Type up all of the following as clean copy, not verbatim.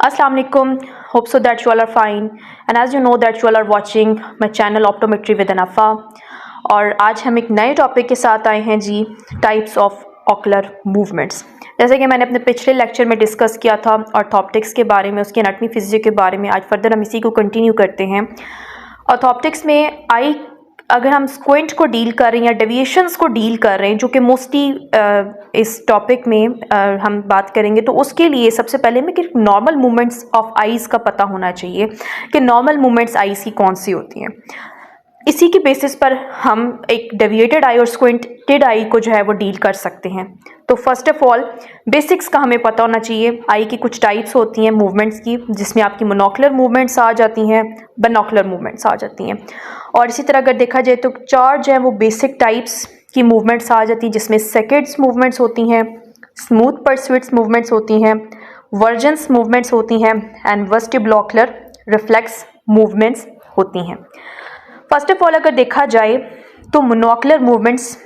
Assalamu alaikum. Hope so that you all are fine. And as you know that you all are watching my channel Optometry with Anafa. और आज हम एक नए topic के साथ आए हैं जी, टाइप्स ऑफ ऑकुलर मूवमेंट्स। जैसे कि मैंने अपने पिछले लेक्चर में डिस्कस किया था ऑर्थोप्टिक्स के बारे में, उसकी एनाटॉमी फिजियोलॉजी के बारे में, आज फर्दर हम इसी को कंटिन्यू करते हैं। ऑर्थोप्टिक्स में आई अगर हम स्क्विंट को डील कर रहे हैं या डेविएशंस को डील कर रहे हैं, जो कि मोस्टली इस टॉपिक में हम बात करेंगे, तो उसके लिए सबसे पहले हमें कि नॉर्मल मूवमेंट्स ऑफ आईज का पता होना चाहिए कि नॉर्मल मूवमेंट्स आईज की कौन सी होती हैं। इसी की बेसिस पर हम एक डेविएटेड आई और स्क्विंटेड आई को जो है वो डील कर सकते हैं। तो फर्स्ट ऑफ ऑल बेसिक्स का हमें पता होना चाहिए। आई की कुछ टाइप्स होती हैं मूवमेंट्स की, जिसमें आपकी मोनोकुलर मूवमेंट्स आ जाती हैं, बाइनोकुलर मूवमेंट्स आ जाती हैं। और इसी तरह अगर देखा जाए तो चार जो है वो बेसिक टाइप्स की मूवमेंट्स आ जाती हैं, जिसमें सेकेंड्स मूवमेंट्स होती हैं, स्मूथ परस्यूट्स मूवमेंट्स होती हैं, वर्जेंस मूवमेंट्स होती हैं एंड वेस्टिबुलोकुलर रिफ्लेक्स मूवमेंट्स होती हैं। फर्स्ट ऑफ ऑल अगर देखा जाए तो मोनोकुलर मूवमेंट्स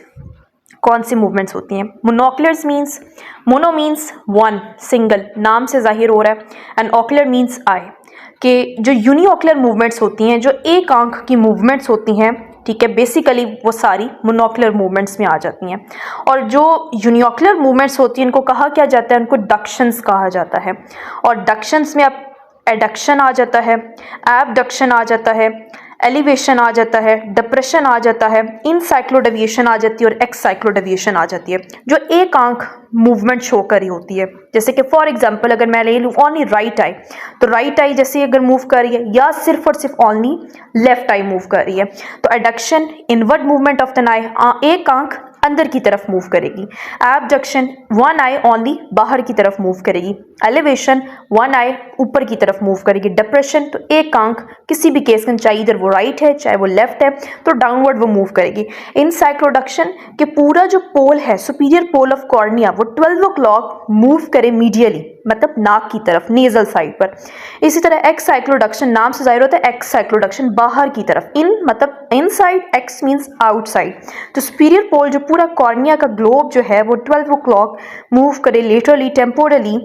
कौन सी मूवमेंट्स होती हैं। Monoculars means, mono means one, single, नाम से जाहिर हो रहा है, एंड ऑकुलर मीन्स आई, कि जो यूनिओकुलर मूवमेंट्स होती हैं, जो एक आंख की मूवमेंट्स होती हैं, ठीक है, बेसिकली वो सारी मोनोकुलर मूवमेंट्स में आ जाती हैं। और जो यूनिओकुलर मूवमेंट्स होती हैं, इनको कहा क्या जाता है, उनको डक्शंस कहा जाता है। और डक्शंस में अब एडक्शन आ जाता है, एबडक्शन आ जाता है, एलिवेशन आ जाता है, डिप्रेशन आ जाता है, इन साइक्लोडेविएशन आ जाती है और एक्स साइक्लोडेविएशन आ जाती है, जो एक आंख मूवमेंट शो कर रही होती है। जैसे कि फॉर एग्जांपल अगर मैं ले लूँ ओनली राइट आई, तो राइट आई जैसे अगर मूव कर रही है, या सिर्फ और सिर्फ ओनली लेफ्ट आई मूव कर रही है, तो adduction inward movement of the eye, एक आंख अंदर की तरफ मूव करेगी। एबडक्शन वन आई ओनली बाहर की तरफ मूव करेगी। एलिवेशन वन आई ऊपर की तरफ मूव करेगी। डिप्रेशन तो एक आंख किसी भी केस में, चाहे इधर वो राइट है चाहे वो लेफ्ट है, तो डाउनवर्ड वो मूव करेगी। इन साइक्लोडक्शन के पूरा जो पोल है, सुपीरियर पोल ऑफ कॉर्निया, वो 12 o'clock मूव करे मीडियली, मतलब नाक की तरफ, नेजल साइड पर। इसी तरह एक्स साइक्लोडक्शन, नाम से जाहिर होता है एक्स साइक्लोडक्शन, बाहर की तरफ, इन मतलब इनसाइड, एक्स मींस आउटसाइड। तो सुपीरियर पोल जो पूरा कॉर्निया का ग्लोब जो है वो 12 o'clock मूव करे लेटरली, टेम्पोरली।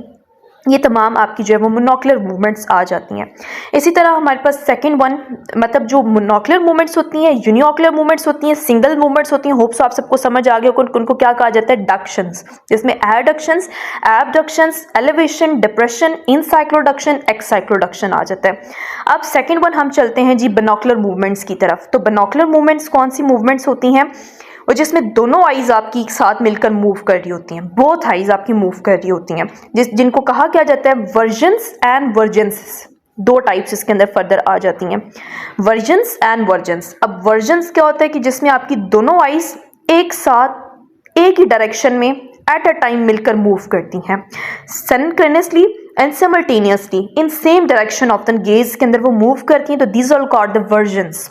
ये तमाम आपकी जो है वो मोनोकुलर मूवमेंट्स आ जाती हैं। इसी तरह हमारे पास सेकंड वन, मतलब जो मोनोकुलर मूवमेंट्स होती हैं, यूनिओकुलर मूवमेंट्स होती हैं, सिंगल मूवमेंट्स होती हैं। होप्स आप सबको समझ आ गया उनको क्या कहा जाता है, डक्शंस, जिसमें एडक्शंस, एबडक्शंस, एलिवेशन, डिप्रेशन, इन साइक्लोडक्शन, एक्स साइक्लोडक्शन आ जाता है। अब सेकेंड वन हम चलते हैं जी बाइनोकुलर मूवमेंट्स की तरफ। तो बाइनोकुलर मूवमेंट्स कौन सी मूवमेंट्स होती हैं, और जिसमें दोनों आईज आपकी एक साथ मिलकर मूव कर रही होती हैं, बोथ आईज आपकी मूव कर रही होती हैं, जिनको कहा क्या जाता है वर्जेंस एंड वर्जेंसिस। दो टाइप्स इसके अंदर फर्दर आ जाती हैं, वर्जेंस एंड वर्जेंस। अब वर्जेंस क्या होता है कि जिसमें आपकी दोनों आईज एक साथ एक ही डायरेक्शन में एट अ टाइम मिलकर मूव करती हैं, synchronously and simultaneously in same direction of the gaze के अंदर वो मूव करती हैं, तो these are called the vergence.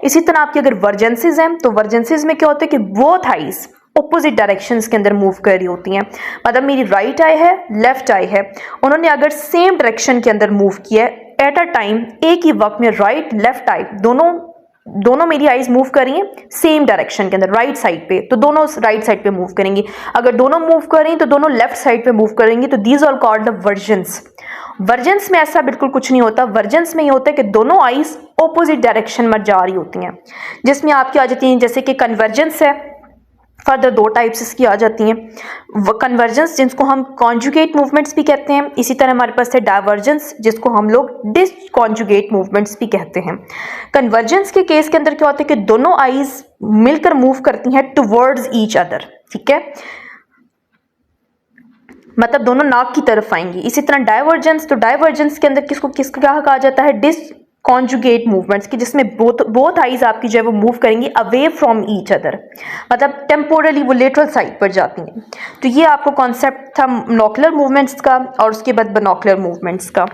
इसी तरह आपकी अगर वर्जेंसिस हैं, तो वर्जेंसिस में क्या होता है कि बोथ आईज ऑपोजिट डायरेक्शंस के अंदर मूव कर रही होती हैं। मतलब मेरी राइट आई है, लेफ्ट आई है, उन्होंने अगर सेम डायरेक्शन के अंदर मूव किया है एट अ टाइम, एक ही वक्त में राइट लेफ्ट आई दोनों मेरी आईज मूव कर रही हैं सेम डायरेक्शन के अंदर, राइट साइड पे, तो दोनों राइट साइड पे मूव करेंगी। अगर दोनों मूव कर रही हैं तो दोनों लेफ्ट साइड पे मूव करेंगी, तो दीज आर कॉल्ड द वर्जेंस। वर्जेंस में ऐसा बिल्कुल कुछ नहीं होता। वर्जेंस में ये होता है कि दोनों आईज ऑपोजिट डायरेक्शन में जा रही होती हैं, जिसमें आपकी आ जाती हैं जैसे कि कन्वर्जेंस है। फर्दर दो टाइप्स इसकी आ जाती हैं, कन्वर्जेंस जिसको हम कॉन्जुगेट मूवमेंट्स भी कहते हैं। इसी तरह हमारे पास है डाइवर्जेंस, जिसको हम लोग डिसकॉन्जुगेट मूवमेंट्स भी कहते हैं। कन्वर्जेंस के केस के अंदर क्या होता है कि दोनों आईज मिलकर मूव करती हैं टुवर्ड्स ईच अदर, ठीक है, मतलब दोनों नाक की तरफ आएंगी। इसी तरह डाइवर्जेंस, तो डाइवर्जेंस के अंदर किसको क्या कहा जाता है, कॉन्जुगेट मूवमेंट्स की, जिसमें बोथ आईज आपकी जो है वो मूव करेंगी अवे फ्रॉम ईच अदर, मतलब टेम्पोरली वो लेटरल साइड पर जाती हैं। तो ये आपको कॉन्सेप्ट था मोनोकुलर मूवमेंट्स का, और उसके बाद बाइनोकुलर मूवमेंट्स का।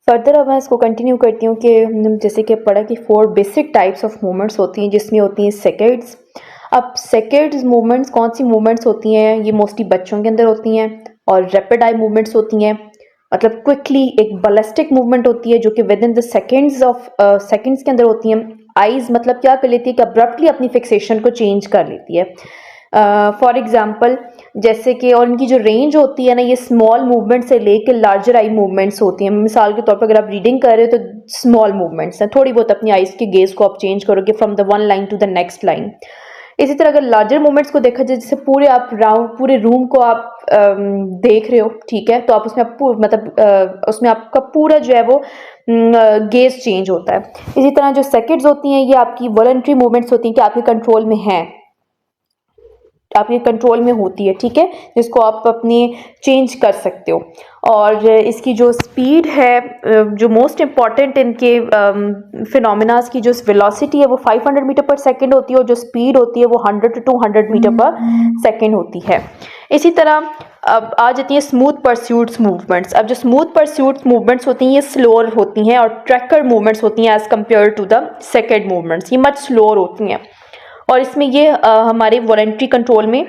फर्दर अब मैं इसको कंटिन्यू करती हूँ कि जैसे कि पढ़ा कि 4 बेसिक टाइप्स ऑफ मूवमेंट्स होती हैं, जिसमें होती हैं सेकेंड्स। अब सेकेंड्स मूवमेंट्स कौन सी मूवमेंट्स होती हैं, ये मोस्टली बच्चों के अंदर होती हैं, और रैपिड आई मूवमेंट्स होती हैं, मतलब क्विकली एक बैलिस्टिक मूवमेंट होती है, जो कि विद इन द सेकेंड्स के अंदर होती हैं। आईज मतलब क्या कर लेती है कि अब्रप्टली अपनी फिक्सेशन को चेंज कर लेती है। फॉर एग्जाम्पल जैसे कि, और इनकी जो रेंज होती है ना, ये स्मॉल मूवमेंट से लेकर लार्जर आई मूवमेंट्स होती हैं। मिसाल के तौर पर अगर आप रीडिंग कर रहे हो तो स्मॉल मूवमेंट्स हैं, थोड़ी बहुत अपनी आइज़ के गेज को आप चेंज करोगे from the one line to the next line. इसी तरह अगर लार्जर मूवमेंट्स को देखा जाए, जैसे पूरे आप राउंड पूरे रूम को आप देख रहे हो, ठीक है, तो आप उसमें मतलब उसमें आपका पूरा जो है वो गेज चेंज होता है। इसी तरह जो सेकंड्स होती हैं, ये आपकी वॉलंटरी मूवमेंट्स होती हैं कि आपके कंट्रोल में हैं, आपके कंट्रोल में होती है, ठीक है, जिसको आप अपनी चेंज कर सकते हो। और इसकी जो स्पीड है, जो मोस्ट इम्पॉर्टेंट इनके फिनोमिनास की जो वेलोसिटी है वो 500 मीटर पर सेकंड होती है, और जो स्पीड होती है वो 100 to 200 मीटर पर सेकंड होती है। इसी तरह अब आ जाती है स्मूथ परस्यूट्स मूवमेंट्स। अब जो स्मूथ परस्यूट्स मूवमेंट्स होती हैं ये स्लोअर होती हैं, और ट्रैकर मूवमेंट्स होती हैं as compared to the second movements, ये मच स्लोअर होती हैं। और इसमें ये हमारे वॉलंटरी कंट्रोल में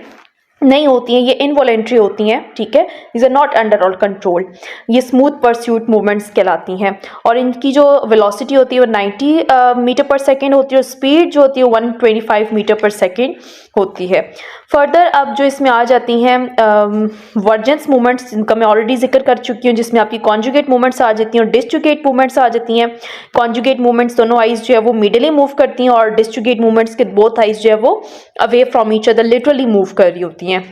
नहीं होती हैं, ये इनवॉलेंट्री होती हैं, ठीक है, these are not under all control. ये स्मूथ परस्यूट मूवमेंट्स कहलाती हैं, और इनकी जो वेलोसिटी होती है वो 90 मीटर पर सेकेंड होती है, और स्पीड जो होती है 125 मीटर पर सेकेंड होती है। फर्दर अब जो इसमें आ जाती हैं वर्जेंस मूवमेंट्स, जिनका मैं ऑलरेडी जिक्र कर चुकी हूँ, जिसमें आपकी कॉन्जुगेट मूवमेंट्स आ जाती हैं और डिस्जुगेट मूवमेंट्स आ जाती हैं। कॉन्जुगेट मूवमेंट्स दोनों आइज जो है वो मिडली मूव करती हैं, और डिस्जुगेट मूवमेंट्स के बोथ आइज जो है वो away from each other literally move कर रही होती हैं।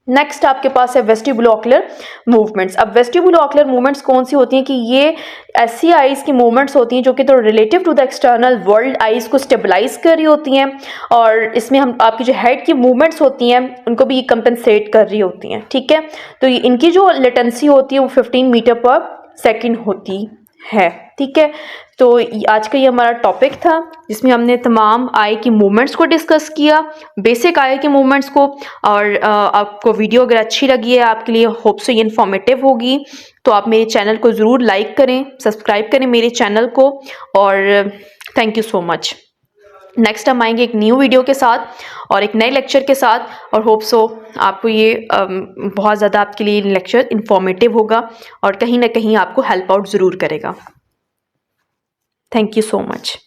नेक्स्ट आपके पास है वेस्टिबुलोक्युलर मूवमेंट्स। अब वेस्टिबुलोक्युलर मूवमेंट्स कौन सी होती हैं कि ये ऐसी आइज की मूवमेंट्स होती हैं जो कि तो relative to the external world eyes को स्टेबलाइज कर रही होती हैं, और इसमें हम आपकी जो हेड की मूवमेंट्स होती हैं उनको भी कंपनसेट कर रही होती हैं, ठीक है। तो इनकी जो लेटेंसी होती है वो 15 मीटर पर सेकेंड होती है, ठीक है। तो आज का ये हमारा टॉपिक था, जिसमें हमने तमाम आई की मूवमेंट्स को डिस्कस किया, बेसिक आई के मूवमेंट्स को। और आपको वीडियो अगर अच्छी लगी है, आपके लिए होप सो ये इन्फॉर्मेटिव होगी, तो आप मेरे चैनल को ज़रूर लाइक करें, सब्सक्राइब करें मेरे चैनल को, और thank you so much. Next हम आएंगे एक न्यू वीडियो के साथ और एक नए लेक्चर के साथ, और होप सो आपको ये बहुत ज़्यादा आपके लिए लेक्चर इन्फॉर्मेटिव होगा और कहीं ना कहीं आपको हेल्प आउट ज़रूर करेगा। Thank you so much.